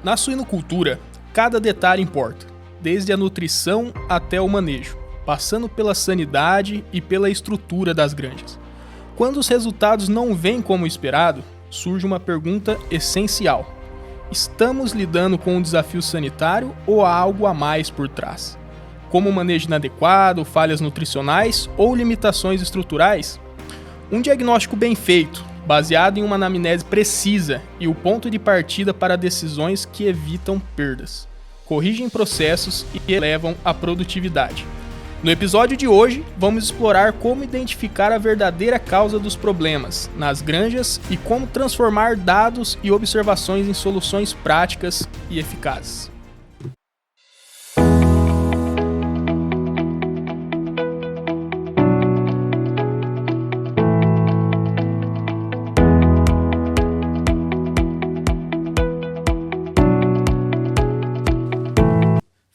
Na suinocultura, cada detalhe importa, desde a nutrição até o manejo, passando pela sanidade e pela estrutura das granjas. Quando os resultados não vêm como esperado, surge uma pergunta essencial. Estamos lidando com um desafio sanitário ou há algo a mais por trás? Como manejo inadequado, falhas nutricionais ou limitações estruturais? Um diagnóstico bem feito, baseado em uma anamnese precisa e o ponto de partida para decisões que evitam perdas, corrigem processos e elevam a produtividade. No episódio de hoje, vamos explorar como identificar a verdadeira causa dos problemas nas granjas e como transformar dados e observações em soluções práticas e eficazes.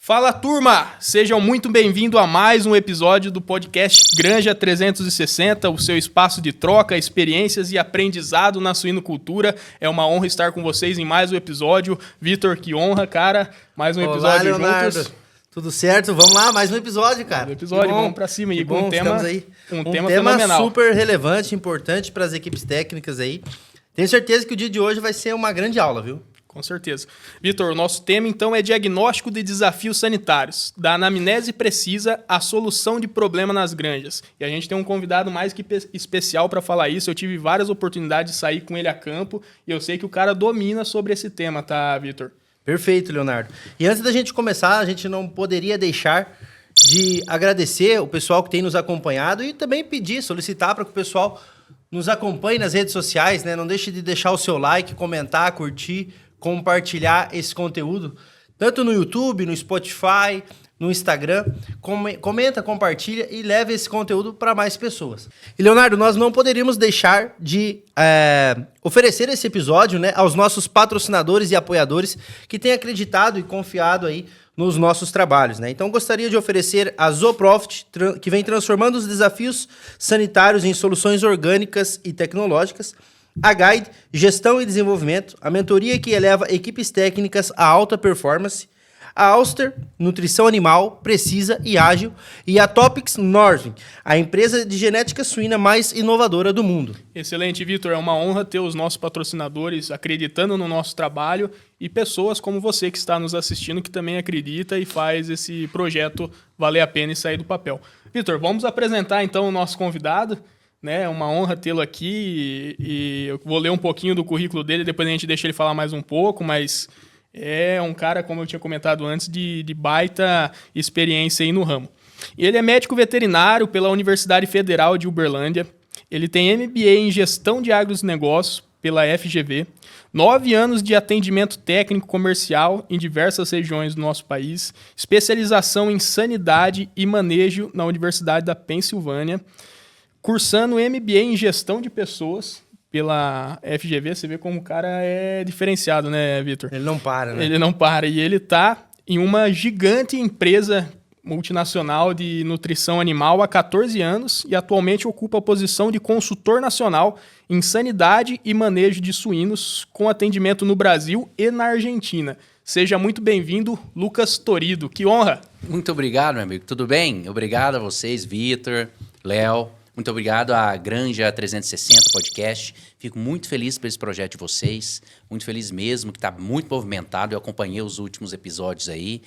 Fala, turma! Sejam muito bem-vindos a mais um episódio do podcast Granja 360, o seu espaço de troca, experiências e aprendizado na suinocultura. É uma honra estar com vocês em mais um episódio. Vitor, que honra, cara. Mais um episódio juntos. Tudo certo? Vamos lá, mais um episódio, cara. Mais um episódio, vamos pra cima. E com um tema fenomenal. Super relevante, importante para as equipes técnicas aí. Tenho certeza que o dia de hoje vai ser uma grande aula, viu? Com certeza. Vitor, o nosso tema então é diagnóstico de desafios sanitários, da anamnese precisa à solução de problema nas granjas. E a gente tem um convidado mais que especial para falar isso. Eu tive várias oportunidades de sair com ele a campo e eu sei que o cara domina sobre esse tema, tá, Vitor? Perfeito, Leonardo. E antes da gente começar, a gente não poderia deixar de agradecer o pessoal que tem nos acompanhado e também solicitar para que o pessoal nos acompanhe nas redes sociais, né? Não deixe de deixar o seu like, comentar, curtir, compartilhar esse conteúdo, tanto no YouTube, no Spotify, no Instagram. Comenta, compartilha e leve esse conteúdo para mais pessoas. E, Leonardo, nós não poderíamos deixar de oferecer esse episódio, né, aos nossos patrocinadores e apoiadores que têm acreditado e confiado aí nos nossos trabalhos, né? Então, gostaria de oferecer a Zooprofit, que vem transformando os desafios sanitários em soluções orgânicas e tecnológicas, a Guide, gestão e desenvolvimento, a mentoria que eleva equipes técnicas a alta performance, a Auster, nutrição animal, precisa e ágil, e a Topics Norvin, a empresa de genética suína mais inovadora do mundo. Excelente, Vitor. É uma honra ter os nossos patrocinadores acreditando no nosso trabalho e pessoas como você que está nos assistindo que também acredita e faz esse projeto valer a pena e sair do papel. Vitor, vamos apresentar então o nosso convidado. É uma honra tê-lo aqui e eu vou ler um pouquinho do currículo dele, depois a gente deixa ele falar mais um pouco, mas é um cara, como eu tinha comentado antes, de baita experiência aí no ramo. Ele é médico veterinário pela Universidade Federal de Uberlândia, ele tem MBA em Gestão de Agronegócios pela FGV, 9 anos de atendimento técnico comercial em diversas regiões do nosso país, especialização em sanidade e manejo na Universidade da Pensilvânia, cursando MBA em Gestão de Pessoas pela FGV. Você vê como o cara é diferenciado, né, Vitor? Ele não para, né? Ele não para. E ele está em uma gigante empresa multinacional de nutrição animal há 14 anos e atualmente ocupa a posição de consultor nacional em sanidade e manejo de suínos com atendimento no Brasil e na Argentina. Seja muito bem-vindo, Lucas Torido. Que honra! Muito obrigado, meu amigo. Tudo bem? Obrigado a vocês, Vitor, Léo. Muito obrigado à Granja 360 Podcast. Fico muito feliz por esse projeto de vocês. Muito feliz mesmo, que está muito movimentado. Eu acompanhei os últimos episódios aí.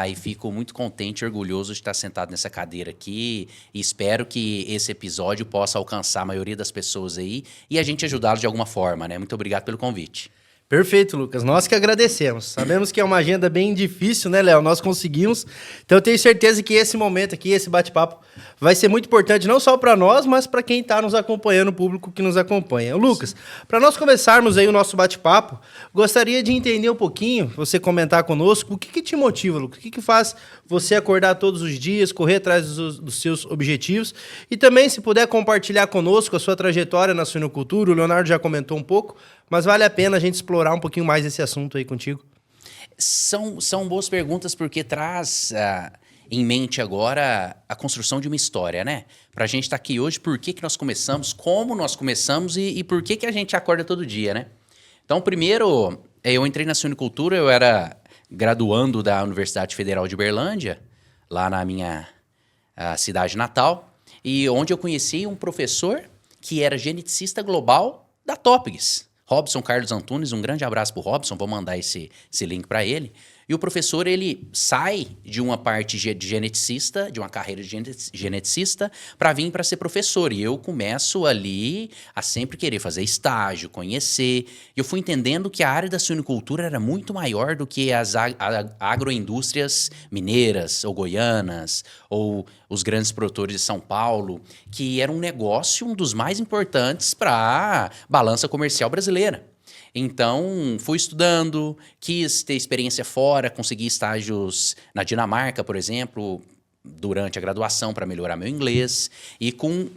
E fico muito contente e orgulhoso de estar sentado nessa cadeira aqui. E espero que esse episódio possa alcançar a maioria das pessoas aí e a gente ajudá-los de alguma forma, né? Muito obrigado pelo convite. Perfeito, Lucas. Nós que agradecemos. Sabemos que é uma agenda bem difícil, né, Léo? Nós conseguimos. Então, eu tenho certeza que esse momento aqui, esse bate-papo, vai ser muito importante, não só para nós, mas para quem está nos acompanhando, o público que nos acompanha. Lucas, para nós começarmos aí o nosso bate-papo, gostaria de entender um pouquinho, você comentar conosco, o que te motiva, Lucas? O que faz você acordar todos os dias, correr atrás dos seus objetivos? E também, se puder compartilhar conosco a sua trajetória na suinocultura, o Leonardo já comentou um pouco, mas vale a pena a gente explorar um pouquinho mais esse assunto aí contigo. São boas perguntas porque traz em mente agora a construção de uma história, né? Pra gente estar aqui hoje, por que nós começamos, como nós começamos e por que a gente acorda todo dia, né? Então, primeiro, eu entrei na suinocultura, eu era graduando da Universidade Federal de Uberlândia, lá na minha cidade natal, e onde eu conheci um professor que era geneticista global da Topix, Robson Carlos Antunes. Um grande abraço pro Robson, vou mandar esse link para ele. E o professor, ele sai de uma parte de geneticista, de uma carreira de geneticista, para vir para ser professor. E eu começo ali a sempre querer fazer estágio, conhecer. E eu fui entendendo que a área da suinocultura era muito maior do que as agroindústrias mineiras ou goianas, ou os grandes produtores de São Paulo, que era um negócio, um dos mais importantes para a balança comercial brasileira. Então, fui estudando, quis ter experiência fora, consegui estágios na Dinamarca, por exemplo, durante a graduação para melhorar meu inglês. E com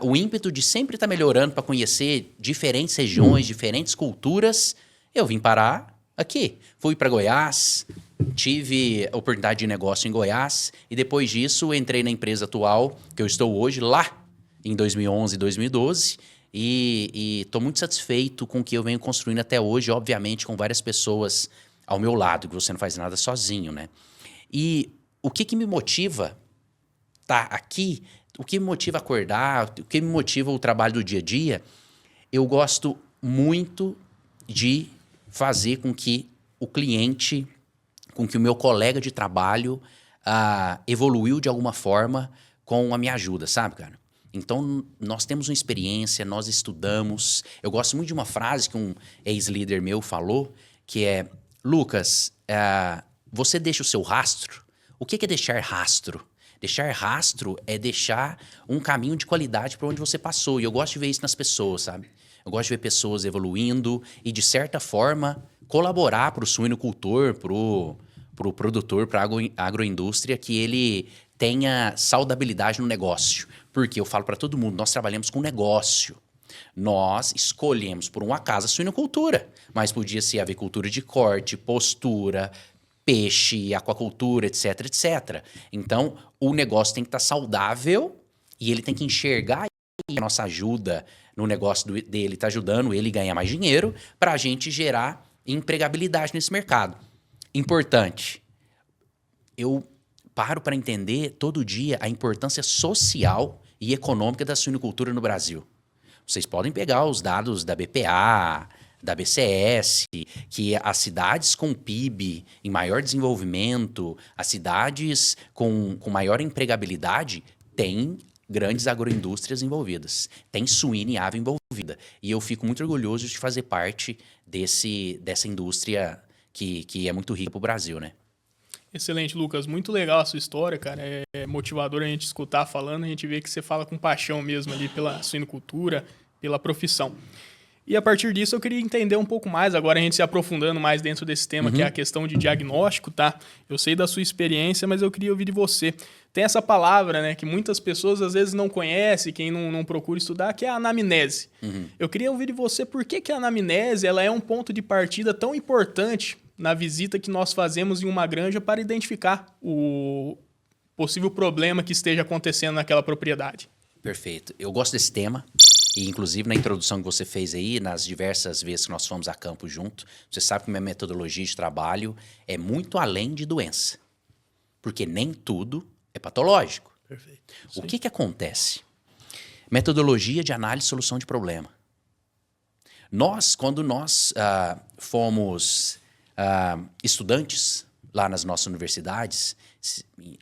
o ímpeto de sempre estar melhorando para conhecer diferentes regiões, diferentes culturas, eu vim parar aqui. Fui para Goiás, tive a oportunidade de negócio em Goiás e depois disso entrei na empresa atual que eu estou hoje, lá em 2011 e 2012. E estou muito satisfeito com o que eu venho construindo até hoje, obviamente com várias pessoas ao meu lado, que você não faz nada sozinho, né? E o que me motiva estar aqui, o que me motiva acordar, o que me motiva o trabalho do dia a dia, eu gosto muito de fazer com que o cliente, com que o meu colega de trabalho evoluiu de alguma forma com a minha ajuda, sabe, cara? Então, nós temos uma experiência, nós estudamos. Eu gosto muito de uma frase que um ex-líder meu falou, que é: Lucas, você deixa o seu rastro? O que é deixar rastro? Deixar rastro é deixar um caminho de qualidade para onde você passou. E eu gosto de ver isso nas pessoas, sabe? Eu gosto de ver pessoas evoluindo e, de certa forma, colaborar para o suinocultor, para o produtor, para a agroindústria, que ele tenha saudabilidade no negócio. Porque eu falo para todo mundo, nós trabalhamos com negócio. Nós escolhemos, por um acaso, a suinocultura. Mas podia ser avicultura de corte, postura, peixe, aquacultura, etc, etc. Então, o negócio tem que estar saudável e ele tem que enxergar a nossa ajuda no negócio dele, está ajudando ele a ganhar mais dinheiro para a gente gerar empregabilidade nesse mercado. Importante. Eu paro para entender todo dia a importância social e econômica da suinocultura no Brasil. Vocês podem pegar os dados da BPA, da BCS, que as cidades com PIB em maior desenvolvimento, as cidades com maior empregabilidade, têm grandes agroindústrias envolvidas. Tem suíno e ave envolvida. E eu fico muito orgulhoso de fazer parte dessa indústria que é muito rica para o Brasil, né? Excelente, Lucas. Muito legal a sua história, cara. É motivador a gente escutar falando, a gente vê que você fala com paixão mesmo ali pela suinocultura, pela profissão. E a partir disso eu queria entender um pouco mais, agora a gente se aprofundando mais dentro desse tema, que é a questão de diagnóstico, tá? Eu sei da sua experiência, mas eu queria ouvir de você. Tem essa palavra, né, que muitas pessoas às vezes não conhecem, quem não procura estudar, que é a anamnese. Eu queria ouvir de você por que a anamnese ela é um ponto de partida tão importante na visita que nós fazemos em uma granja para identificar o possível problema que esteja acontecendo naquela propriedade. Perfeito. Eu gosto desse tema. E, inclusive, na introdução que você fez aí, nas diversas vezes que nós fomos a campo junto, você sabe que minha metodologia de trabalho é muito além de doença. Porque nem tudo é patológico. Perfeito. O que acontece? Metodologia de análise e solução de problema. Quando nós fomos estudantes lá nas nossas universidades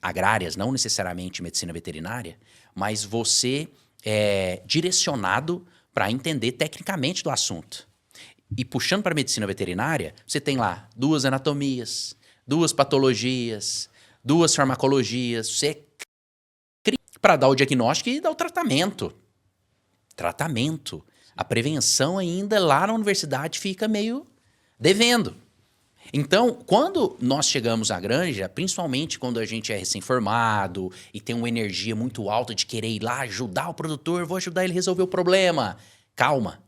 agrárias, não necessariamente medicina veterinária, mas você direcionado para entender tecnicamente do assunto. E puxando para a medicina veterinária, você tem lá 2 anatomias, 2 patologias, 2 farmacologias. Você cria para dar o diagnóstico e dar o tratamento. Tratamento. A prevenção ainda lá na universidade fica meio devendo. Então, quando nós chegamos à granja, principalmente quando a gente é recém-formado e tem uma energia muito alta de querer ir lá ajudar o produtor, vou ajudar ele a resolver o problema. Calma.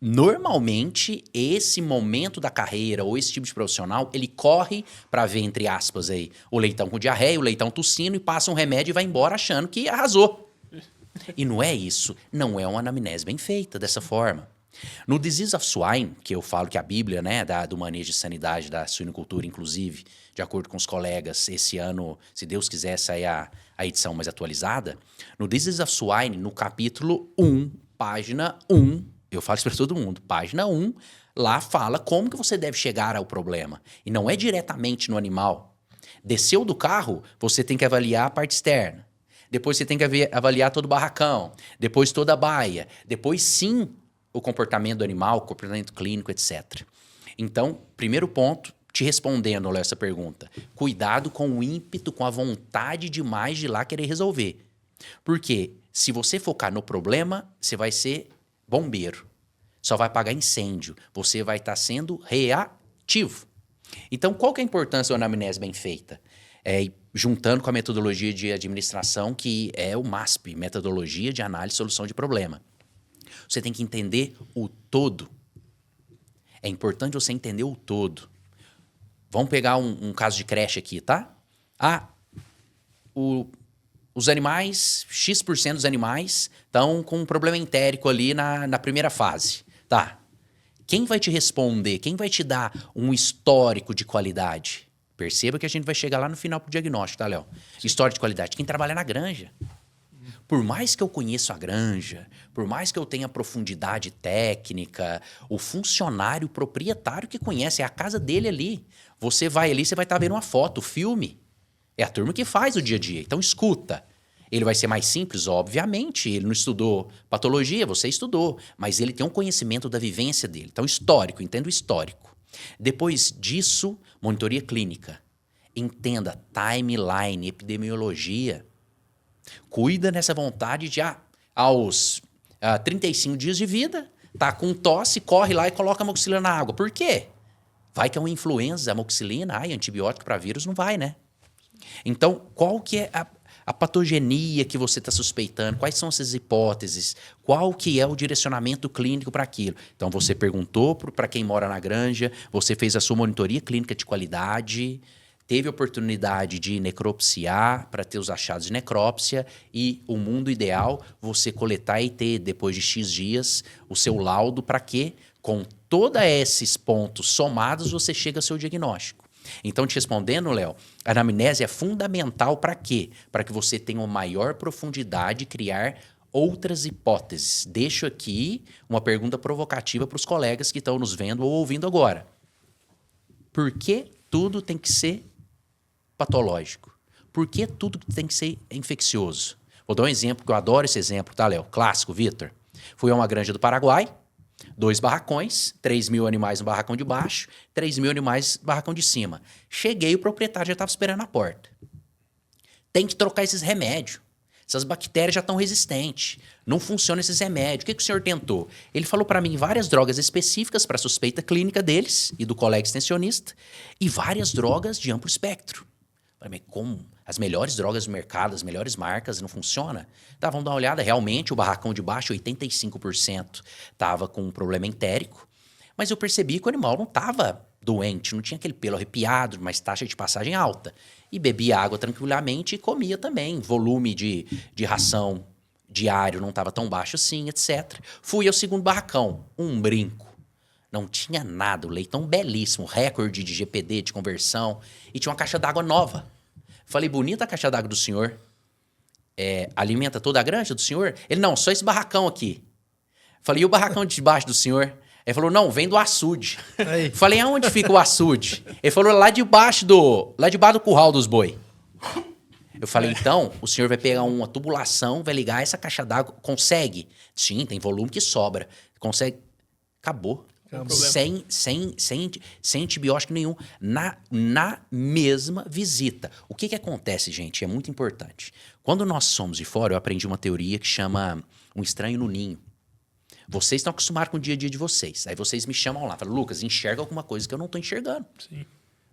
Normalmente, esse momento da carreira ou esse tipo de profissional, ele corre para ver, entre aspas, aí, o leitão com diarreia, o leitão tossindo e passa um remédio e vai embora achando que arrasou. E não é isso. Não é uma anamnese bem feita dessa forma. No Disease of Swine, que eu falo que a Bíblia, né, do manejo de sanidade da suinocultura, inclusive, de acordo com os colegas, esse ano, se Deus quiser, sair a edição mais atualizada. No Disease of Swine, no capítulo 1, página 1, eu falo isso para todo mundo, página 1, lá fala como que você deve chegar ao problema. E não é diretamente no animal. Desceu do carro, você tem que avaliar a parte externa. Depois você tem que avaliar todo o barracão. Depois toda a baia. Depois, sim, o comportamento do animal, o comportamento clínico, etc. Então, primeiro ponto, te respondendo, Léo, essa pergunta. Cuidado com o ímpeto, com a vontade demais de ir lá querer resolver. Porque se você focar no problema, você vai ser bombeiro. Só vai apagar incêndio. Você vai estar sendo reativo. Então, qual que é a importância da anamnese bem feita? Juntando com a metodologia de administração, que é o MASP, Metodologia de Análise e Solução de Problema. Você tem que entender o todo. É importante você entender o todo. Vamos pegar um caso de creche aqui, tá? Os animais, X% dos animais estão com um problema entérico ali na primeira fase. Tá. Quem vai te responder? Quem vai te dar um histórico de qualidade? Perceba que a gente vai chegar lá no final pro diagnóstico, tá, Léo? História de qualidade. Quem trabalha na granja. Por mais que eu conheça a granja, por mais que eu tenha profundidade técnica, o funcionário, o proprietário que conhece, é a casa dele ali. Você vai ali, você vai estar vendo uma foto, o filme. É a turma que faz o dia a dia. Então, escuta. Ele vai ser mais simples? Obviamente. Ele não estudou patologia, você estudou. Mas ele tem um conhecimento da vivência dele. Então, histórico, entenda o histórico. Depois disso, monitoria clínica. Entenda timeline, epidemiologia. Cuida nessa vontade de, aos 35 dias de vida, tá com tosse, corre lá e coloca a amoxicilina na água. Por quê? Vai que é uma influenza, amoxicilina, antibiótico para vírus, não vai, né? Então, qual que é a patogenia que você está suspeitando? Quais são essas hipóteses? Qual que é o direcionamento clínico para aquilo? Então, você perguntou para quem mora na granja, você fez a sua monitoria clínica de qualidade, teve a oportunidade de necropsiar para ter os achados de necrópsia e o mundo ideal, você coletar e ter, depois de X dias, o seu laudo para quê? Com todos esses pontos somados, você chega ao seu diagnóstico. Então, te respondendo, Léo, a anamnese é fundamental para quê? Para que você tenha uma maior profundidade e criar outras hipóteses. Deixo aqui uma pergunta provocativa para os colegas que estão nos vendo ou ouvindo agora. Por que tudo tem que ser patológico? Por que tudo tem que ser infeccioso? Vou dar um exemplo, que eu adoro esse exemplo, tá, Léo? Clássico, Vitor. Fui a uma granja do Paraguai, 2 barracões, 3.000 animais no barracão de baixo, 3.000 animais no barracão de cima. Cheguei, o proprietário já estava esperando na porta. Tem que trocar esses remédios. Essas bactérias já estão resistentes. Não funcionam esses remédios. O que o senhor tentou? Ele falou para mim várias drogas específicas para a suspeita clínica deles e do colega extensionista e várias drogas de amplo espectro. Falei, mas como? As melhores drogas do mercado, as melhores marcas, não funciona? Tá, vamos dar uma olhada. Realmente, o barracão de baixo, 85% estava com um problema entérico. Mas eu percebi que o animal não estava doente, não tinha aquele pelo arrepiado, mas taxa de passagem alta. E bebia água tranquilamente e comia também. Volume de ração diário não estava tão baixo assim, etc. Fui ao segundo barracão, um brinco. Não tinha nada, o leitão belíssimo, recorde de GPD, de conversão, e tinha uma caixa d'água nova. Falei, bonita a caixa d'água do senhor. Alimenta toda a granja do senhor? Ele, não, só esse barracão aqui. Falei, e o barracão de baixo do senhor? Ele falou, não, vem do açude. Aí. Falei, aonde fica o açude? Ele falou, lá debaixo do curral dos boi. Eu falei, então, o senhor vai pegar uma tubulação, vai ligar essa caixa d'água. Consegue? Sim, tem volume que sobra. Consegue? Acabou. Sem antibiótico nenhum. Na mesma visita. O que acontece, gente? É muito importante. Quando nós somos de fora, eu aprendi uma teoria que chama um estranho no ninho. Vocês estão acostumados com o dia a dia de vocês. Aí vocês me chamam lá. Falam, Lucas, enxerga alguma coisa que eu não estou enxergando. Sim.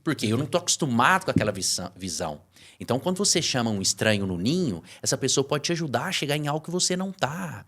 Porque eu não estou acostumado com aquela visão. Então, quando você chama um estranho no ninho, essa pessoa pode te ajudar a chegar em algo que você não está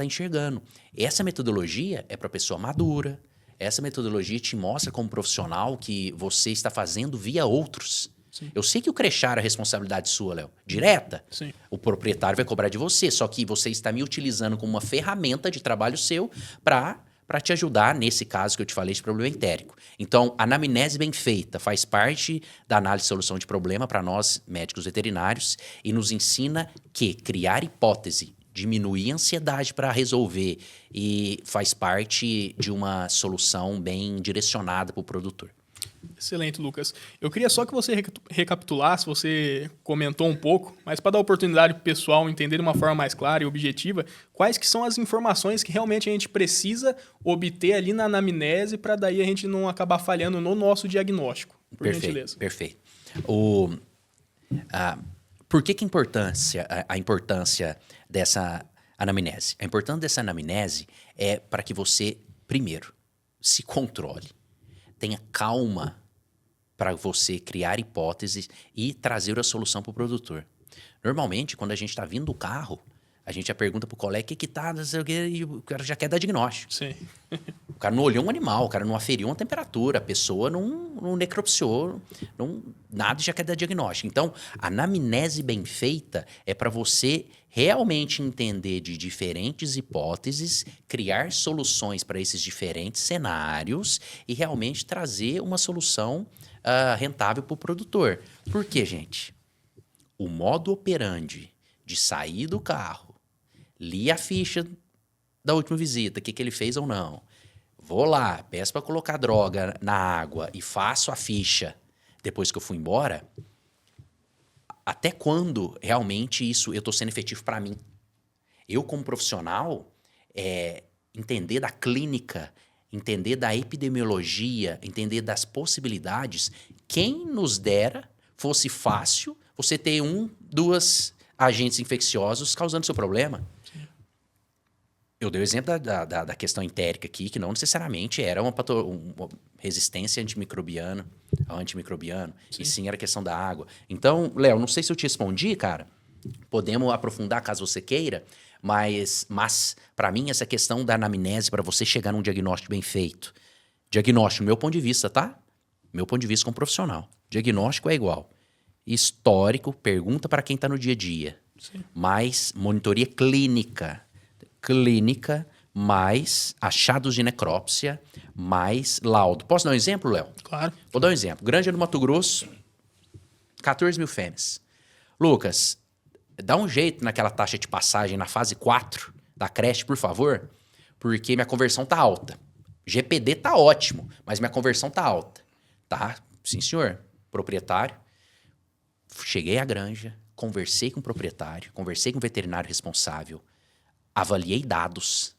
enxergando. Essa metodologia é para pessoa madura. Essa metodologia te mostra como profissional que você está fazendo via outros. Sim. Eu sei que o crechar é responsabilidade sua, Léo. Direta. Sim. O proprietário vai cobrar de você. Só que você está me utilizando como uma ferramenta de trabalho seu para para te ajudar nesse caso que eu te falei de problema entérico. Então, a anamnese bem feita faz parte da análise e solução de problema para nós, médicos veterinários, e nos ensina que criar hipótese, diminuir a ansiedade para resolver e faz parte de uma solução bem direcionada para o produtor. Excelente, Lucas. Eu queria só que você recapitulasse, você comentou um pouco, mas para dar oportunidade para o pessoal entender de uma forma mais clara e objetiva, quais que são as informações que realmente a gente precisa obter ali na anamnese para daí a gente não acabar falhando no nosso diagnóstico. Por gentileza. Perfeito. Por que a importância dessa anamnese? A importância dessa anamnese é para que você, primeiro, se controle. Tenha calma para você criar hipóteses e trazer a solução para o produtor. Normalmente, quando a gente está vindo do carro, a gente já pergunta para o colega o que está, não sei o quê, e o cara já quer dar diagnóstico. Sim. O cara não olhou um animal, o cara não aferiu uma temperatura, a pessoa não necropsiou, nada, já quer dar diagnóstico. Então, a anamnese bem feita é para você realmente entender de diferentes hipóteses, criar soluções para esses diferentes cenários e realmente trazer uma solução rentável para o produtor. Por quê, gente? O modo operandi de sair do carro, li a ficha da última visita, o que ele fez ou não. Vou lá, peço para colocar droga na água e faço a ficha depois que eu fui embora. Até quando realmente isso eu estou sendo efetivo para mim? Eu, como profissional, entender da clínica, entender da epidemiologia, entender das possibilidades. Quem nos dera fosse fácil você ter 2 agentes infecciosos causando seu problema. Eu dei o exemplo da questão entérica aqui, que não necessariamente era uma resistência antimicrobiana, e sim era questão da água. Então, Léo, não sei se eu te respondi, cara. Podemos aprofundar caso você queira, mas para mim, essa questão da anamnese, para você chegar num diagnóstico bem feito. Diagnóstico, meu ponto de vista, tá? Meu ponto de vista como profissional. Diagnóstico é igual. Histórico, pergunta para quem está no dia a dia. Sim. Mais monitoria clínica, mais achados de necrópsia, mais laudo. Posso dar um exemplo, Léo? Claro. Vou dar um exemplo. Granja do Mato Grosso, 14 mil fêmeas. Lucas, dá um jeito naquela taxa de passagem na fase 4 da creche, por favor, porque minha conversão tá alta. GPD tá ótimo, mas minha conversão tá alta. Tá? Sim, senhor. Proprietário. Cheguei à granja, conversei com o proprietário, conversei com o veterinário responsável, avaliei dados.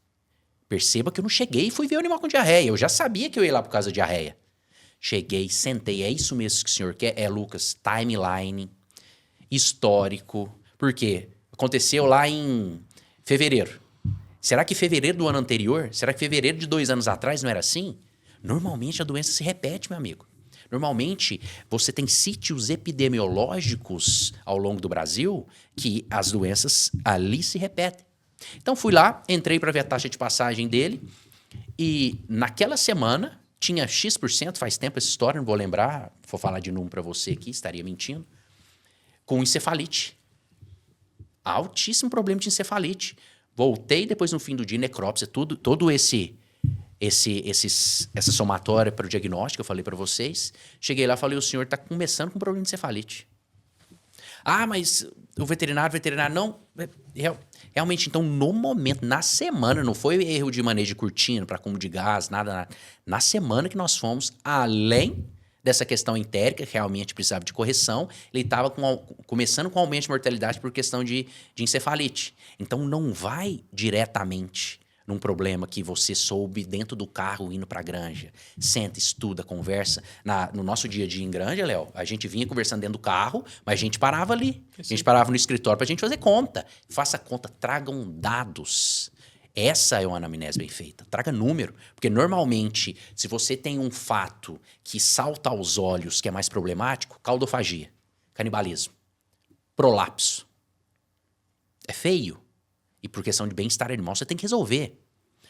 Perceba que eu não cheguei e fui ver o animal com diarreia. Eu já sabia que eu ia lá por causa da diarreia. Cheguei, sentei. É isso mesmo que o senhor quer? Lucas, timeline, histórico. Por quê? Aconteceu lá em fevereiro. Será que fevereiro do ano anterior? Será que fevereiro de 2 anos atrás não era assim? Normalmente a doença se repete, meu amigo. Normalmente, você tem sítios epidemiológicos ao longo do Brasil que as doenças ali se repetem. Então, fui lá, entrei para ver a taxa de passagem dele e naquela semana tinha X%, faz tempo essa história, não vou lembrar, vou falar de número para você aqui, estaria mentindo, com encefalite. Altíssimo problema de encefalite. Voltei depois no fim do dia, necrópsia, todo essa somatória para o diagnóstico, eu falei para vocês. Cheguei lá e falei, o senhor está começando com problema de encefalite. Ah, mas o veterinário não... Realmente, então, no momento, na semana, não foi erro de manejo de cortina para acúmulo de gás, nada. Na semana que nós fomos, além dessa questão entérica, que realmente precisava de correção, ele estava começando com aumento de mortalidade por questão de encefalite. Então, não vai diretamente num problema que você soube dentro do carro indo para a granja. Senta, estuda, conversa. No nosso dia a dia em granja, Léo, a gente vinha conversando dentro do carro, mas a gente parava ali. A gente parava no escritório para a gente fazer conta. Faça conta, tragam dados. Essa é uma anamnese bem feita. Traga número. Porque normalmente, se você tem um fato que salta aos olhos, que é mais problemático, caudofagia, canibalismo, prolapso. É feio. E por questão de bem-estar animal, você tem que resolver.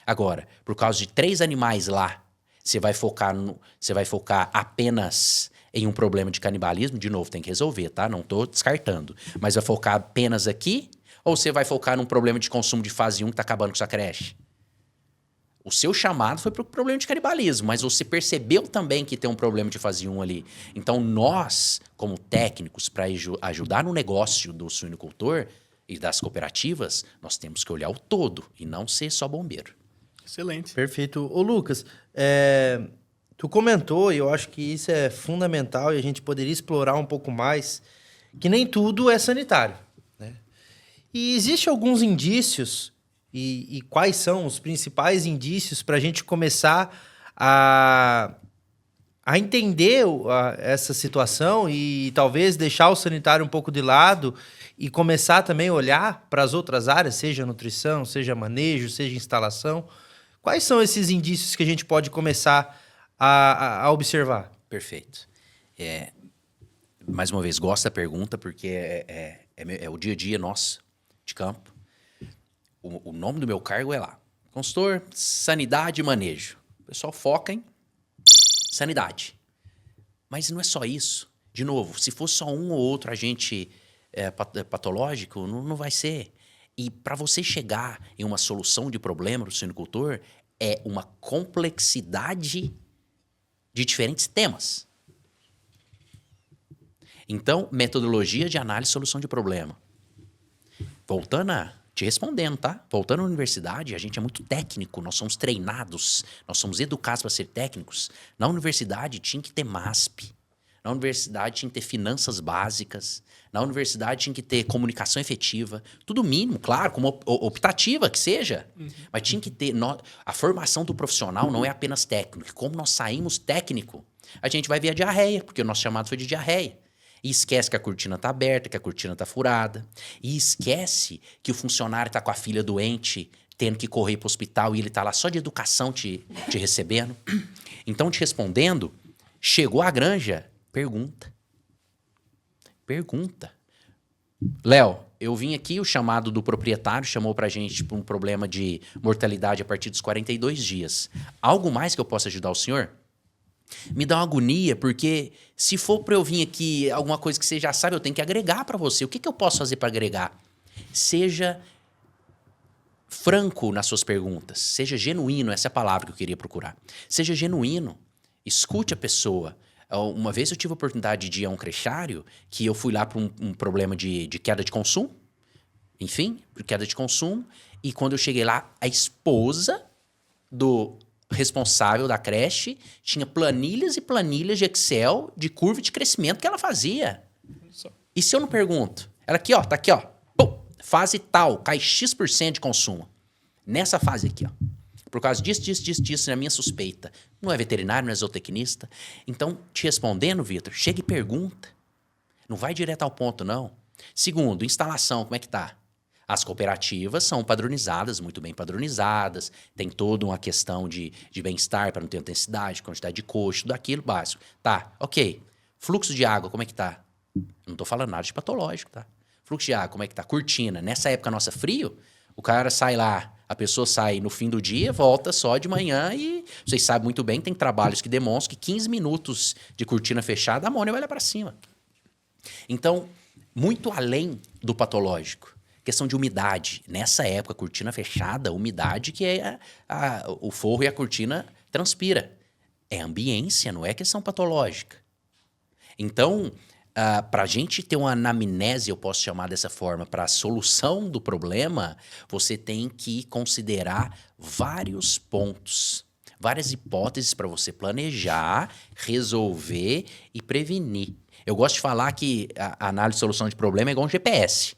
Agora, por causa de 3 animais lá, você vai focar apenas em um problema de canibalismo, de novo, tem que resolver, tá? Não estou descartando. Mas vai focar apenas aqui ou você vai focar num problema de consumo de fase 1 que está acabando com sua creche? O seu chamado foi para o problema de canibalismo, mas você percebeu também que tem um problema de fase 1 ali. Então, nós, como técnicos, para ajudar no negócio do suinocultor e das cooperativas, nós temos que olhar o todo e não ser só bombeiro. Excelente. Perfeito. Ô, Lucas, tu comentou, e eu acho que isso é fundamental e a gente poderia explorar um pouco mais, que nem tudo é sanitário, né? E existem alguns indícios, e quais são os principais indícios para a gente começar a entender essa situação e talvez deixar o sanitário um pouco de lado e começar também a olhar para as outras áreas, seja nutrição, seja manejo, seja instalação. Quais são esses indícios que a gente pode começar a observar? Perfeito. Mais uma vez, gosto da pergunta, porque é o dia a dia nosso, de campo. O nome do meu cargo é lá. Consultor, sanidade e manejo. O pessoal foca em sanidade. Mas não é só isso. De novo, se for só um ou outro agente patológico, não vai ser. E para você chegar em uma solução de problema do suinocultor, é uma complexidade de diferentes temas. Então, metodologia de análise e solução de problema. Voltando te respondendo, tá? Voltando à universidade, a gente é muito técnico, nós somos treinados, nós somos educados para ser técnicos. Na universidade tinha que ter MASP, na universidade tinha que ter finanças básicas, na universidade tinha que ter comunicação efetiva, tudo mínimo, claro, como optativa que seja, mas tinha que ter... A formação do profissional não é apenas técnico, como nós saímos técnico, a gente vai ver a diarreia, porque o nosso chamado foi de diarreia. E esquece que a cortina está aberta, que a cortina está furada. E esquece que o funcionário está com a filha doente, tendo que correr para o hospital e ele está lá só de educação te recebendo. Então, te respondendo, chegou à granja, pergunta. Pergunta. Léo, eu vim aqui, o chamado do proprietário chamou para a gente por um problema de mortalidade a partir dos 42 dias. Algo mais que eu possa ajudar o senhor? Me dá uma agonia, porque se for para eu vir aqui alguma coisa que você já sabe, eu tenho que agregar para você. O que eu posso fazer para agregar? Seja franco nas suas perguntas. Seja genuíno, essa é a palavra que eu queria procurar. Seja genuíno. Escute a pessoa. Uma vez eu tive a oportunidade de ir a um crecheário, que eu fui lá para um problema de queda de consumo. Enfim, queda de consumo. E quando eu cheguei lá, a esposa do responsável da creche tinha planilhas e planilhas de Excel de curva de crescimento que ela fazia. E se eu não pergunto? Ela aqui, ó, tá aqui, ó. Pum, fase tal, cai X% de consumo. Nessa fase aqui, ó. Por causa disso, na minha suspeita. Não é veterinário, não é zootecnista. Então, te respondendo, Vitor, chega e pergunta. Não vai direto ao ponto, não. Segundo, instalação, como é que tá? As cooperativas são padronizadas, muito bem padronizadas, tem toda uma questão de bem-estar para não ter intensidade, quantidade de coxo, tudo aquilo básico. Tá, ok. Fluxo de água, como é que tá? Não estou falando nada de patológico, tá? Fluxo de água, como é que tá? Cortina. Nessa época nossa frio, o cara sai lá, a pessoa sai no fim do dia, volta só de manhã e vocês sabem muito bem, tem trabalhos que demonstram que 15 minutos de cortina fechada, a amônia vai lá para cima. Então, muito além do patológico. Questão de umidade. Nessa época, cortina fechada, umidade que é o forro e a cortina transpira. É ambiência, não é questão patológica. Então, para a gente ter uma anamnese, eu posso chamar dessa forma, para a solução do problema, você tem que considerar vários pontos, várias hipóteses para você planejar, resolver e prevenir. Eu gosto de falar que a análise de solução de problema é igual um GPS.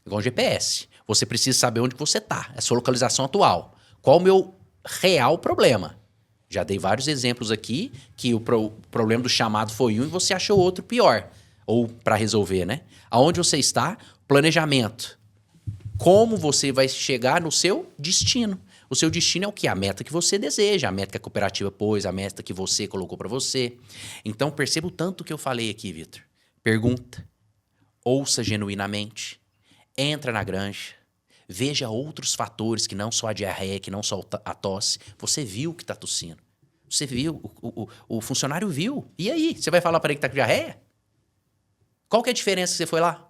Igual um GPS. Você precisa saber onde você está, a sua localização atual. Qual o meu real problema? Já dei vários exemplos aqui que o problema do chamado foi um e você achou outro pior. Ou para resolver, né? Aonde você está, planejamento. Como você vai chegar no seu destino. O seu destino é o quê? A meta que você deseja, a meta que a cooperativa pôs, a meta que você colocou para você. Então, perceba o tanto que eu falei aqui, Vitor. Pergunta. Ouça genuinamente. Entra na granja, veja outros fatores que não só a diarreia, que não só a tosse. Você viu que está tossindo. Você viu, o funcionário viu. E aí, você vai falar para ele que está com diarreia? Qual que é a diferença que você foi lá?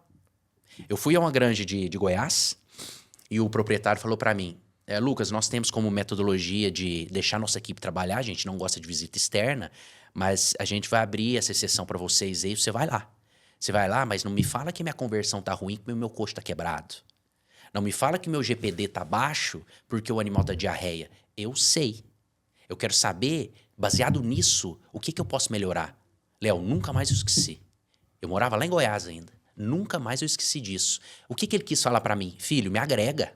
Eu fui a uma granja de Goiás e o proprietário falou para mim, Lucas, nós temos como metodologia de deixar nossa equipe trabalhar, a gente não gosta de visita externa, mas a gente vai abrir essa exceção para vocês aí, você vai lá. Você vai lá, mas não me fala que minha conversão tá ruim, que meu coxo tá quebrado. Não me fala que meu GPD tá baixo porque o animal tá diarreia. Eu sei. Eu quero saber, baseado nisso, o que eu posso melhorar. Léo, nunca mais eu esqueci. Eu morava lá em Goiás ainda. Nunca mais eu esqueci disso. O que ele quis falar para mim? Filho, me agrega.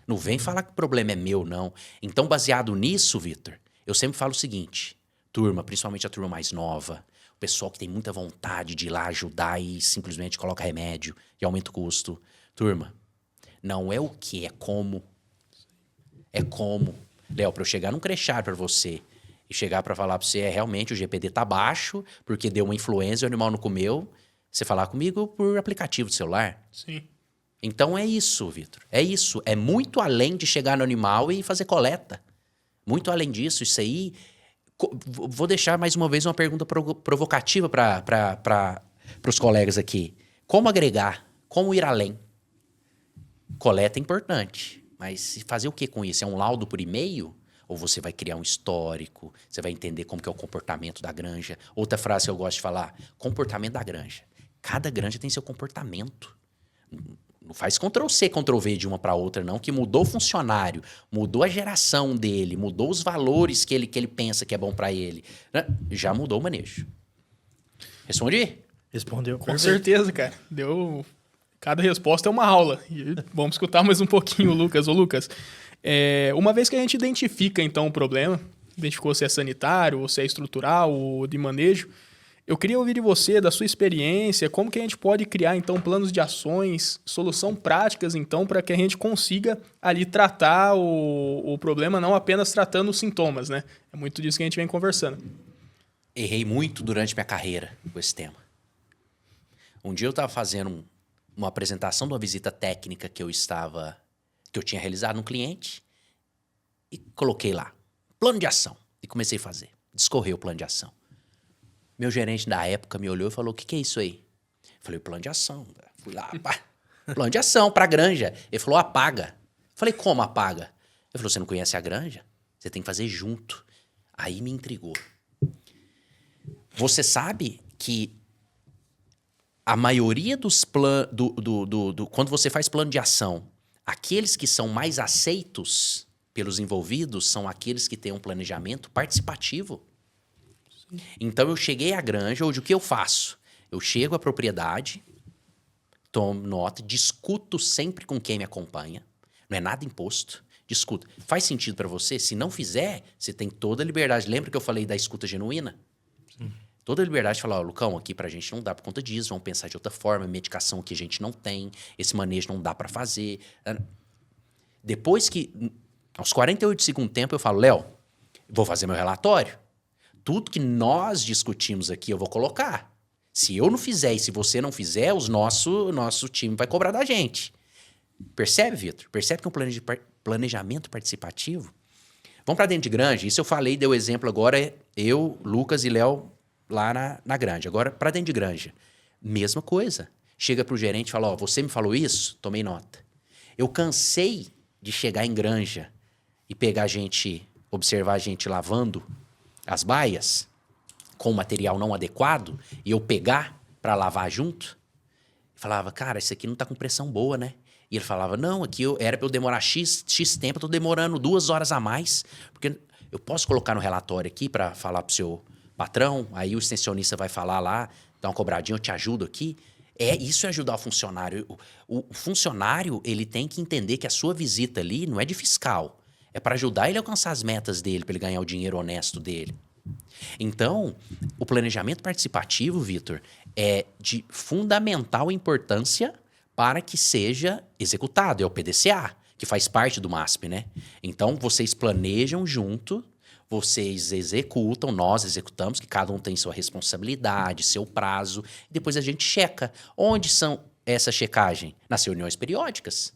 Não vem falar que o problema é meu, não. Então, baseado nisso, Vitor, eu sempre falo o seguinte. Turma, principalmente a turma mais nova, o pessoal que tem muita vontade de ir lá ajudar e simplesmente coloca remédio e aumenta o custo. Turma, não é o que, é como. É como. Léo, para eu chegar num crechar para você e chegar para falar para você, realmente o GPD tá baixo porque deu uma influenza e o animal não comeu, você falar comigo por aplicativo de celular. Sim. Então é isso, Vitor. É isso. É muito além de chegar no animal e fazer coleta. Muito além disso. Isso aí... Vou deixar mais uma vez uma pergunta provocativa para os colegas aqui. Como agregar? Como ir além? Coleta é importante. Mas fazer o que com isso? É um laudo por e-mail? Ou você vai criar um histórico? Você vai entender como que é o comportamento da granja? Outra frase que eu gosto de falar. Comportamento da granja. Cada granja tem seu comportamento. Não faz Ctrl-C, Ctrl-V de uma para outra, não, que mudou o funcionário, mudou a geração dele, mudou os valores que ele pensa que é bom para ele. Já mudou o manejo. Respondi? Respondeu. Com certeza, cara. Cada resposta é uma aula. E vamos escutar mais um pouquinho o Lucas. Ô, Lucas, uma vez que a gente identifica, então, o problema, identificou se é sanitário, ou se é estrutural, ou de manejo, eu queria ouvir de você, da sua experiência, como que a gente pode criar, então, planos de ações, solução práticas, então, para que a gente consiga ali tratar o problema, não apenas tratando os sintomas, né? É muito disso que a gente vem conversando. Errei muito durante minha carreira com esse tema. Um dia eu estava fazendo uma apresentação de uma visita técnica que eu tinha realizado num cliente e coloquei lá, plano de ação, e comecei a fazer, discorrer o plano de ação. Meu gerente da época me olhou e falou, o que é isso aí? Eu falei, plano de ação. Fui lá, pá. Plano de ação para a granja. Ele falou, apaga. Eu falei, como apaga? Ele falou, você não conhece a granja? Você tem que fazer junto. Aí me intrigou. Você sabe que a maioria dos planos... quando você faz plano de ação, aqueles que são mais aceitos pelos envolvidos são aqueles que têm um planejamento participativo. Então, eu cheguei à granja, hoje o que eu faço? Eu chego à propriedade, tomo nota, discuto sempre com quem me acompanha, não é nada imposto, discuto. Faz sentido para você? Se não fizer, você tem toda a liberdade. Lembra que eu falei da escuta genuína? Sim. Toda a liberdade de falar, Lucão, aqui pra gente não dá por conta disso, vamos pensar de outra forma, medicação que a gente não tem, esse manejo não dá para fazer. Depois que, aos 48 do segundo tempo, eu falo, Léo, vou fazer meu relatório. Tudo que nós discutimos aqui eu vou colocar. Se eu não fizer e se você não fizer, o nosso time vai cobrar da gente. Percebe, Vitor? Percebe que é um planejamento participativo? Vamos para dentro de granja. Isso eu falei, deu exemplo agora, eu, Lucas e Léo lá na granja. Agora, para dentro de granja. Mesma coisa. Chega para o gerente e fala, ó, você me falou isso? Tomei nota. Eu cansei de chegar em granja e observar a gente lavando as baias com material não adequado e eu pegar para lavar junto. Falava, cara, isso aqui não tá com pressão boa, né? E ele falava, não, aqui era para eu demorar X tempo, eu tô demorando 2 horas a mais, porque eu posso colocar no relatório aqui para falar pro seu patrão, aí o extensionista vai falar lá, dá uma cobradinha, eu te ajudo aqui. Isso é ajudar o funcionário. O funcionário, ele tem que entender que a sua visita ali não é de fiscal, é para ajudar ele a alcançar as metas dele, para ele ganhar o dinheiro honesto dele. Então, o planejamento participativo, Vitor, é de fundamental importância para que seja executado. É o PDCA, que faz parte do MASP, né? Então, vocês planejam junto, vocês executam, nós executamos, que cada um tem sua responsabilidade, seu prazo, e depois a gente checa. Onde são essa checagem? Nas reuniões periódicas.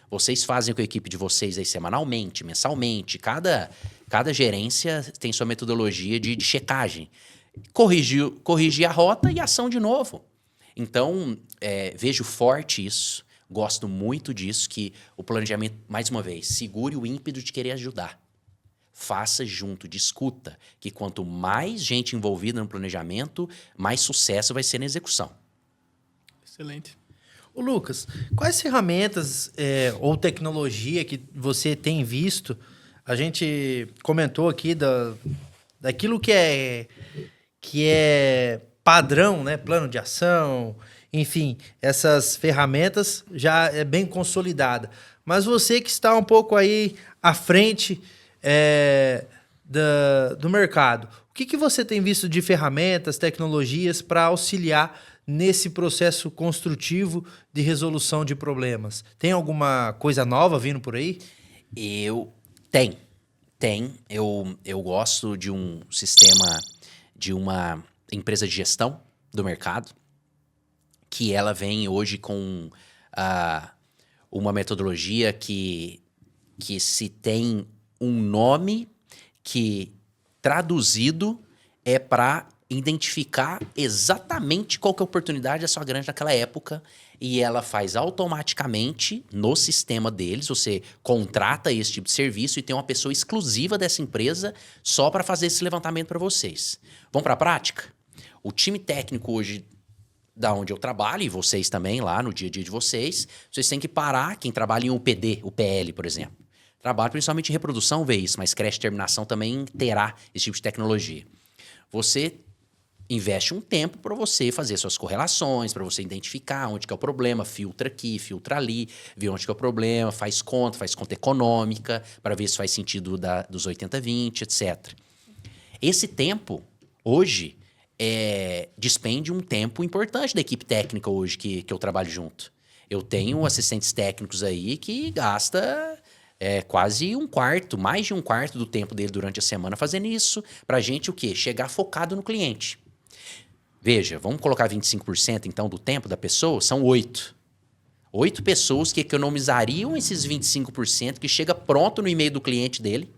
Vocês fazem com a equipe de vocês aí semanalmente, mensalmente. Cada gerência tem sua metodologia de checagem. Corrigir a rota e ação de novo. Então, vejo forte isso. gosto muito disso, que o planejamento, mais uma vez, segure o ímpeto de querer ajudar. Faça junto, discuta, que quanto mais gente envolvida no planejamento, mais sucesso vai ser na execução. Excelente. Ô Lucas, quais ferramentas ou tecnologia que você tem visto? A gente comentou aqui daquilo que é padrão, né? Plano de ação, enfim, essas ferramentas já é bem consolidada. Mas você que está um pouco aí à frente do mercado, o que você tem visto de ferramentas, tecnologias para auxiliar nesse processo construtivo de resolução de problemas? Tem alguma coisa nova vindo por aí? Tem. Eu gosto de um sistema, de uma empresa de gestão do mercado, que ela vem hoje com uma metodologia que se tem um nome que, traduzido, é para identificar exatamente qual que é a oportunidade da sua granja naquela época, e ela faz automaticamente no sistema deles. Você contrata esse tipo de serviço e tem uma pessoa exclusiva dessa empresa só para fazer esse levantamento para vocês. Vamos para a prática? O time técnico hoje, da onde eu trabalho, e vocês também lá no dia a dia de vocês têm que parar. Quem trabalha em UPD, UPL, por exemplo, trabalha principalmente em reprodução, vê isso, mas creche e terminação também terá esse tipo de tecnologia. Você investe um tempo para você fazer suas correlações, para você identificar onde que é o problema, filtra aqui, filtra ali, vê onde que é o problema, faz conta econômica, para ver se faz sentido dos 80-20, etc. Esse tempo, hoje, despende um tempo importante da equipe técnica hoje que eu trabalho junto. Eu tenho assistentes técnicos aí que gasta quase mais de um quarto do tempo dele durante a semana fazendo isso, para a gente o quê? Chegar focado no cliente. Veja, vamos colocar 25% então do tempo da pessoa, são 8. 8 pessoas que economizariam esses 25% que chega pronto no e-mail do cliente dele,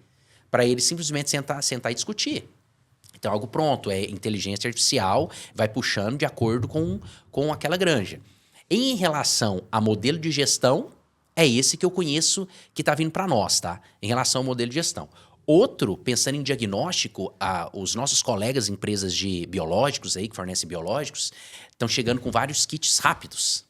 para ele simplesmente sentar e discutir. Então, algo pronto, inteligência artificial, vai puxando de acordo com aquela granja. Em relação a modelo de gestão, é esse que eu conheço que está vindo para nós, tá? Em relação ao modelo de gestão. Outro, pensando em diagnóstico, os nossos colegas, empresas de biológicos aí, que fornecem biológicos, estão chegando com vários kits rápidos,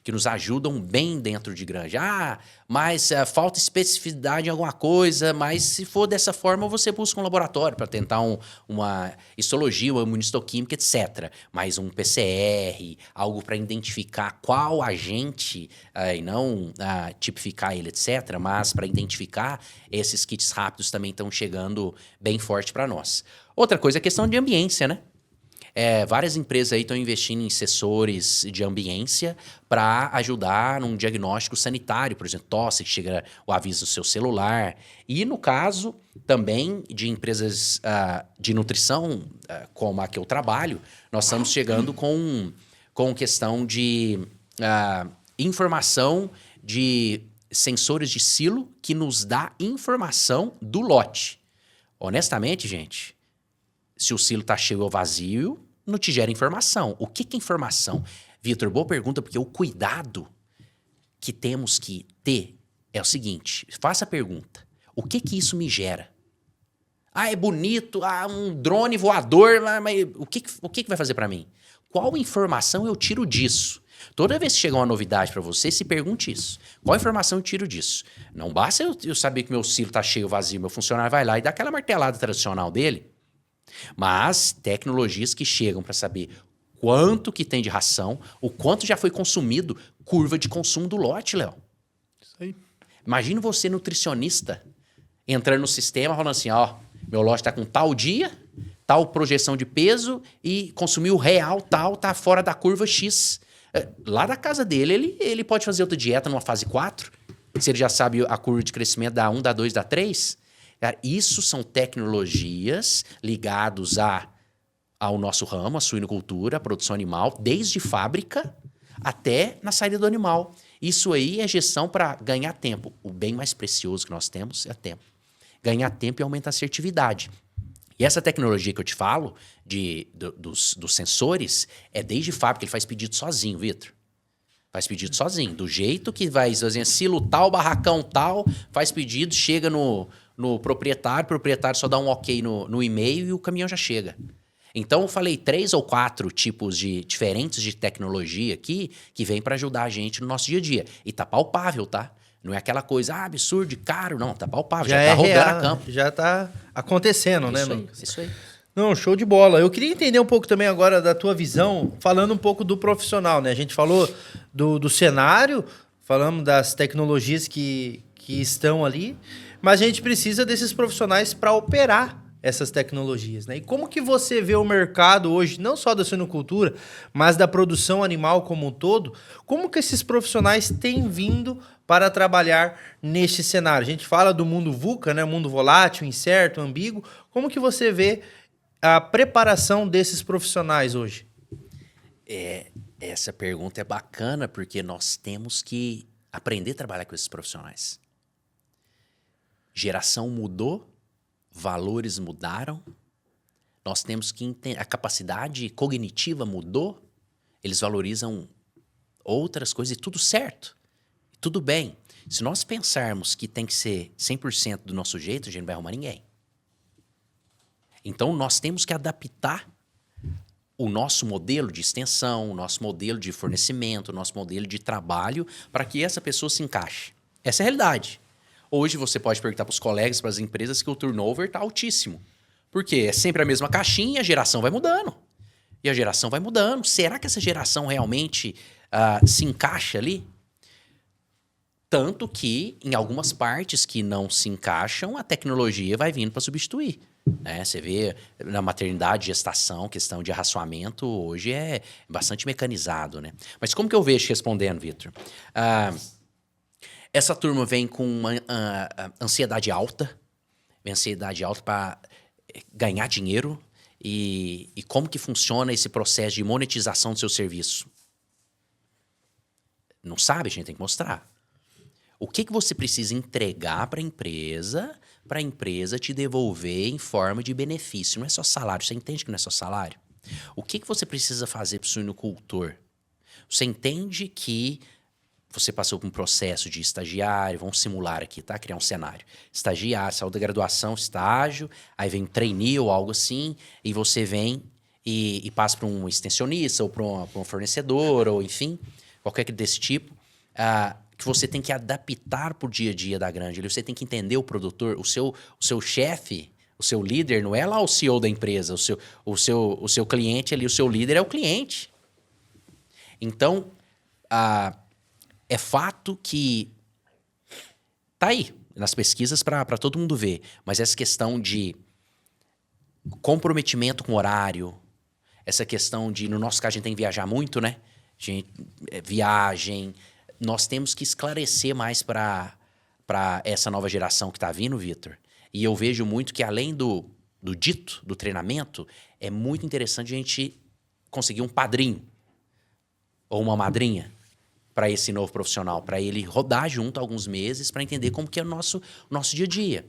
que nos ajudam bem dentro de granja. Mas falta especificidade em alguma coisa, mas se for dessa forma, você busca um laboratório para tentar uma histologia, uma imunistoquímica, etc. Mas um PCR, algo para identificar qual agente, e não tipificar ele, etc. Mas para identificar, esses kits rápidos também estão chegando bem forte para nós. Outra coisa é a questão de ambiência, né? Várias empresas aí estão investindo em sensores de ambiência para ajudar num diagnóstico sanitário, por exemplo, tosse, que chega o aviso do seu celular. E no caso também de empresas de nutrição, como a que eu trabalho, nós estamos chegando com questão de informação de sensores de silo que nos dá informação do lote. Honestamente, gente, se o silo está cheio ou vazio, não te gera informação. O que é informação? Vitor, boa pergunta, porque o cuidado que temos que ter é o seguinte: faça a pergunta. O que isso me gera? É bonito, um drone voador, mas o que vai fazer para mim? Qual informação eu tiro disso? Toda vez que chega uma novidade para você, se pergunte isso. Qual informação eu tiro disso? Não basta eu saber que meu silo está cheio ou vazio, meu funcionário vai lá e dá aquela martelada tradicional dele. Mas tecnologias que chegam para saber quanto que tem de ração, o quanto já foi consumido, curva de consumo do lote, Léo. Isso aí. Imagina você, nutricionista, entrando no sistema falando assim, meu lote está com tal dia, tal projeção de peso e consumiu real tal, tá fora da curva X. Lá da casa dele, ele pode fazer outra dieta numa fase 4, se ele já sabe a curva de crescimento da 1, da 2, da 3. Cara, isso são tecnologias ligadas ao nosso ramo, a suinocultura, a produção animal, desde fábrica até na saída do animal. Isso aí é gestão para ganhar tempo. O bem mais precioso que nós temos é tempo. Ganhar tempo e aumentar a assertividade. E essa tecnologia que eu te falo, dos sensores, é desde fábrica, ele faz pedido sozinho, Vitor. Faz pedido sozinho. Do jeito que vai, assim, silo tal, barracão tal, faz pedido, chega no proprietário, o proprietário só dá um ok no e-mail e o caminhão já chega. Então, eu falei 3 ou 4 tipos diferentes de tecnologia aqui que vem para ajudar a gente no nosso dia a dia. E tá palpável, tá? Não é aquela coisa, absurdo, caro. Não, tá palpável, já tá rodando a campo. Já tá acontecendo, né, Lucas? Isso aí. Não, show de bola. Eu queria entender um pouco também agora da tua visão, falando um pouco do profissional, né? A gente falou do cenário, falamos das tecnologias que estão ali, mas a gente precisa desses profissionais para operar essas tecnologias, né? E como que você vê o mercado hoje, não só da suinocultura, mas da produção animal como um todo? Como que esses profissionais têm vindo para trabalhar neste cenário? A gente fala do mundo VUCA, né? Mundo volátil, incerto, ambíguo. Como que você vê a preparação desses profissionais hoje? Essa pergunta é bacana porque nós temos que aprender a trabalhar com esses profissionais. Geração mudou, valores mudaram, nós temos que entender, a capacidade cognitiva mudou, eles valorizam outras coisas e tudo certo, tudo bem. Se nós pensarmos que tem que ser 100% do nosso jeito, a gente não vai arrumar ninguém. Então, nós temos que adaptar o nosso modelo de extensão, o nosso modelo de fornecimento, o nosso modelo de trabalho para que essa pessoa se encaixe. Essa é a realidade. Hoje você pode perguntar para os colegas, para as empresas, que o turnover está altíssimo. Por quê? É sempre a mesma caixinha e a geração vai mudando. E a geração vai mudando. Será que essa geração realmente se encaixa ali? Tanto que, em algumas partes que não se encaixam, a tecnologia vai vindo para substituir. Né? Você vê na maternidade, gestação, questão de arraçoamento, hoje é bastante mecanizado. Né? Mas como que eu vejo respondendo, Vitor? Essa turma vem com uma ansiedade alta para ganhar dinheiro. E como que funciona esse processo de monetização do seu serviço? Não sabe? A gente tem que mostrar. O que você precisa entregar para a empresa te devolver em forma de benefício? Não é só salário. Você entende que não é só salário? O que você precisa fazer para o suinocultor? Você entende que você passou por um processo de estagiário, vamos simular aqui, tá? Criar um cenário. Estagiário, saiu da graduação, estágio, aí vem um trainee ou algo assim, e você vem e passa para um extensionista ou para um fornecedor, ou enfim, qualquer desse tipo, que você tem que adaptar para o dia a dia da granja. Você tem que entender o produtor, o seu chefe, o seu líder, não é lá o CEO da empresa, o seu cliente ali, o seu líder é o cliente. Então, é fato que tá aí nas pesquisas para todo mundo ver, mas essa questão de comprometimento com horário, essa questão de, no nosso caso, a gente tem que viajar muito, né? Viagem, nós temos que esclarecer mais para essa nova geração que está vindo, Vitor. E eu vejo muito que, além do dito, do treinamento, é muito interessante a gente conseguir um padrinho ou uma madrinha para esse novo profissional, para ele rodar junto alguns meses para entender como que é o nosso dia a dia.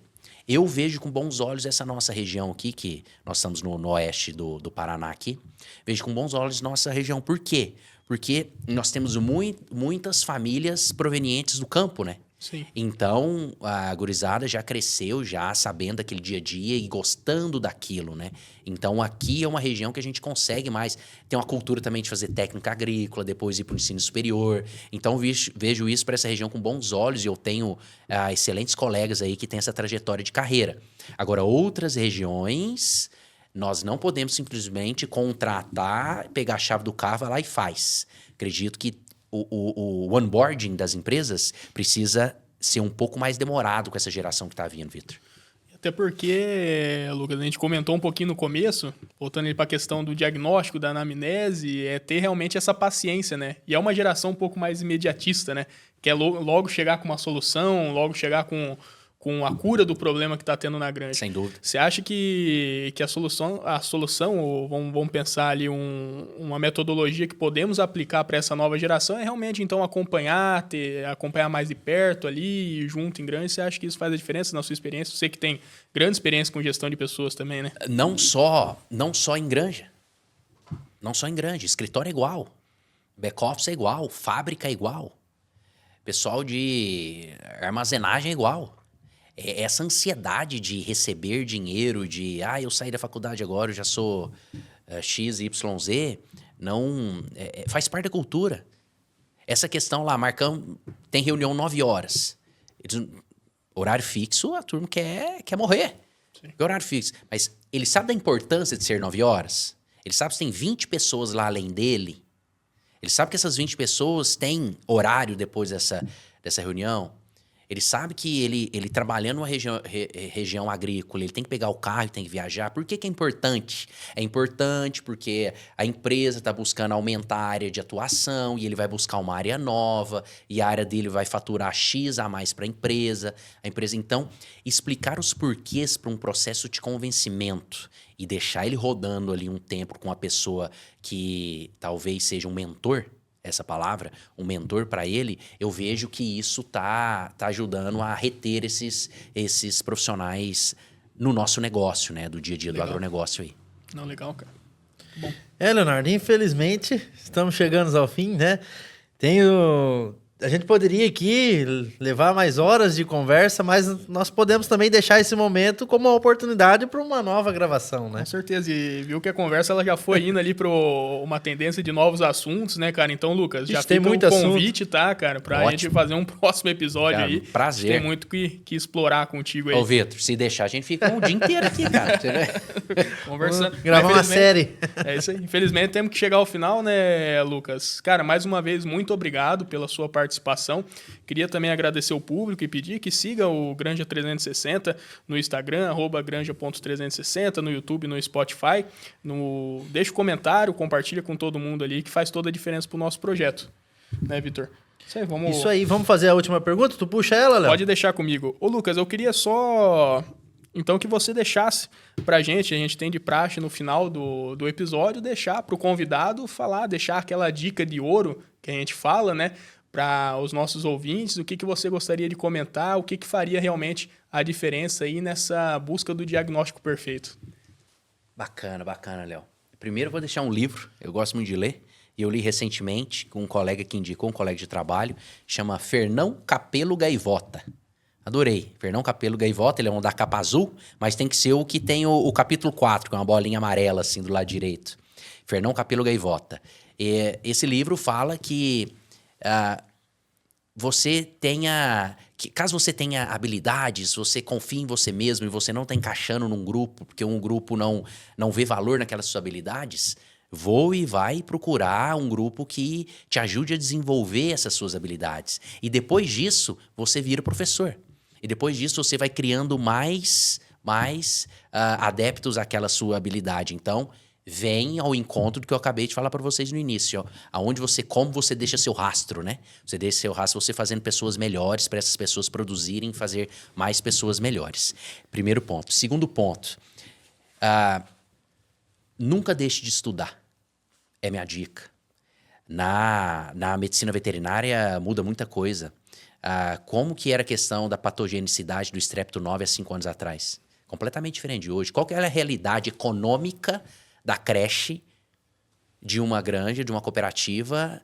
Eu vejo com bons olhos essa nossa região aqui, que nós estamos no oeste do Paraná aqui, vejo com bons olhos nossa região. Por quê? Porque nós temos muitas famílias provenientes do campo, né? Sim. Então, a gurizada já cresceu, já sabendo daquele dia a dia e gostando daquilo, né? Então, aqui é uma região que a gente consegue mais. Tem uma cultura também de fazer técnica agrícola, depois ir para o ensino superior. Então, vejo isso para essa região com bons olhos e eu tenho excelentes colegas aí que têm essa trajetória de carreira. Agora, outras regiões, nós não podemos simplesmente contratar, pegar a chave do carro, vai lá e faz. Acredito que o onboarding das empresas precisa ser um pouco mais demorado com essa geração que está vindo, Vitor. Até porque, Lucas, a gente comentou um pouquinho no começo, voltando para a questão do diagnóstico, da anamnese, é ter realmente essa paciência, né? E é uma geração um pouco mais imediatista, né? Que é logo chegar com uma solução, logo chegar com a cura do problema que está tendo na granja. Sem dúvida. Você acha que a solução, ou vamos pensar ali uma metodologia que podemos aplicar para essa nova geração é realmente, então, acompanhar mais de perto ali, junto em granja? Você acha que isso faz a diferença na sua experiência? Você que tem grande experiência com gestão de pessoas também, né? Não só em granja. Não só em granja. Escritório é igual. Back-office é igual, fábrica é igual, pessoal de armazenagem é igual. Essa ansiedade de receber dinheiro, eu saí da faculdade agora, eu já sou XYZ, não, faz parte da cultura. Essa questão lá, marcamos, tem reunião 9 horas. Horário fixo, a turma quer morrer. Que horário fixo. Mas ele sabe da importância de ser 9 horas? Ele sabe que tem 20 pessoas lá além dele? Ele sabe que essas 20 pessoas têm horário depois dessa reunião? Ele sabe que ele trabalhando numa região agrícola, ele tem que pegar o carro, tem que viajar. Por que é importante? É importante porque a empresa está buscando aumentar a área de atuação e ele vai buscar uma área nova e a área dele vai faturar X a mais para a empresa. Então, explicar os porquês para um processo de convencimento e deixar ele rodando ali um tempo com uma pessoa que talvez seja um mentor, essa palavra, um mentor para ele, eu vejo que isso tá ajudando a reter esses profissionais no nosso negócio, né? Do dia a dia do agronegócio aí. Não, legal, cara. Bom. Leonardo, infelizmente, estamos chegando ao fim, né? A gente poderia aqui levar mais horas de conversa, mas nós podemos também deixar esse momento como uma oportunidade para uma nova gravação, né? Com certeza, e viu que a conversa ela já foi indo ali para uma tendência de novos assuntos, né, cara? Então, Lucas, já tem fica muito o convite, assunto. tá, cara? Pra gente fazer um próximo episódio cara, aí. Prazer. Tem muito que explorar contigo aí. Ô, Vitor, se deixar, a gente fica um dia inteiro aqui, cara. Conversando. Gravar uma série. É isso aí. Infelizmente, temos que chegar ao final, né, Lucas? Cara, mais uma vez, muito obrigado pela sua participação. Queria também agradecer o público e pedir que siga o Granja 360 no Instagram, @granja.360, no YouTube, no Spotify. Deixa um comentário, compartilha com todo mundo ali, que faz toda a diferença pro nosso projeto. Né, Vitor? Isso aí, vamos fazer a última pergunta? Tu puxa ela, Léo? Pode deixar comigo. Ô, Lucas, eu queria só... Então, que você deixasse pra gente, a gente tem de praxe no final do episódio, deixar pro convidado falar, deixar aquela dica de ouro que a gente fala, né? Para os nossos ouvintes, o que você gostaria de comentar, o que faria realmente a diferença aí nessa busca do diagnóstico perfeito. Bacana, Léo. Primeiro eu vou deixar um livro, eu gosto muito de ler, e eu li recentemente com um colega que indicou, um colega de trabalho, chama Fernão Capelo Gaivota. Adorei. Fernão Capelo Gaivota, ele é um da capa azul, mas tem que ser o que tem o capítulo 4, com uma bolinha amarela assim do lado direito. Fernão Capelo Gaivota. Esse livro fala que caso você tenha habilidades, você confie em você mesmo e você não está encaixando num grupo, porque um grupo não vê valor naquelas suas habilidades, voe e vai procurar um grupo que te ajude a desenvolver essas suas habilidades. E depois disso, você vira professor. E depois disso, você vai criando mais adeptos àquela sua habilidade. Então, vem ao encontro do que eu acabei de falar para vocês no início, ó, como você deixa seu rastro, né? Você deixa seu rastro você fazendo pessoas melhores para essas pessoas produzirem, fazer mais pessoas melhores. Primeiro ponto. Segundo ponto, nunca deixe de estudar. É minha dica. Na medicina veterinária muda muita coisa. Como que era a questão da patogenicidade do Strepto 9 há 5 anos atrás? Completamente diferente de hoje. Qual que era a realidade econômica da creche, de uma granja, de uma cooperativa,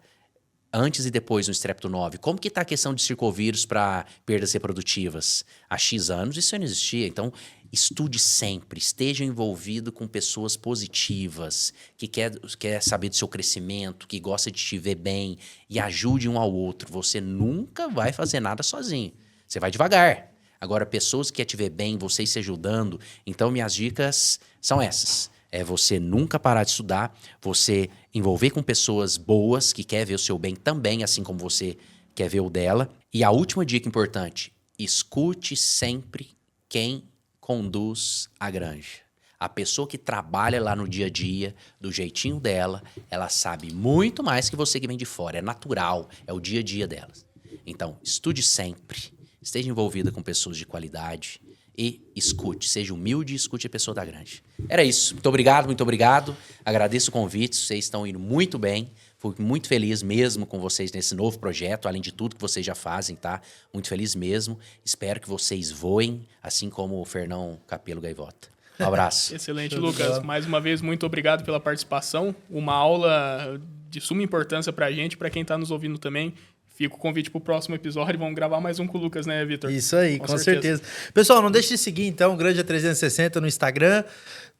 antes e depois no Strepto 9? Como que está a questão de circovírus para perdas reprodutivas? Há X anos isso não existia. Então, estude sempre, esteja envolvido com pessoas positivas, que quer saber do seu crescimento, que gosta de te ver bem e ajude um ao outro. Você nunca vai fazer nada sozinho. Você vai devagar. Agora, pessoas que querem te ver bem, vocês se ajudando. Então, minhas dicas são essas. É você nunca parar de estudar, você envolver com pessoas boas que querem ver o seu bem também, assim como você quer ver o dela. E a última dica importante, escute sempre quem conduz a granja. A pessoa que trabalha lá no dia a dia, do jeitinho dela, ela sabe muito mais que você que vem de fora. É natural, é o dia a dia delas. Então, estude sempre, esteja envolvida com pessoas de qualidade e escute, seja humilde e escute a pessoa da granja. Era isso. Muito obrigado. Agradeço o convite, vocês estão indo muito bem. Fui muito feliz mesmo com vocês nesse novo projeto, além de tudo que vocês já fazem, tá? Muito feliz mesmo. Espero que vocês voem, assim como o Fernão Capelo Gaivota. Um abraço. Excelente, Lucas. Mais uma vez, muito obrigado pela participação. Uma aula de suma importância pra gente, pra quem tá nos ouvindo também. Fica o convite pro próximo episódio. Vamos gravar mais um com o Lucas, né, Vitor? Isso aí, com certeza. Pessoal, não deixe de seguir, então, o Granja 360 no Instagram,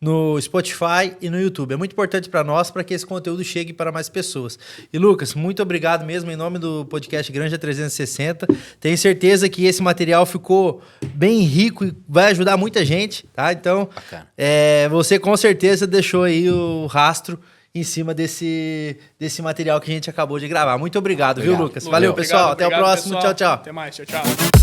no Spotify e no YouTube. É muito importante para nós, para que esse conteúdo chegue para mais pessoas. E, Lucas, muito obrigado mesmo, em nome do podcast Granja 360. Tenho certeza que esse material ficou bem rico e vai ajudar muita gente, tá? Então, você com certeza deixou aí o rastro em cima desse material que a gente acabou de gravar. Muito obrigado, viu, Lucas? Valeu, pessoal. Até o próximo. Pessoal. Tchau, tchau. Até mais. Tchau, tchau.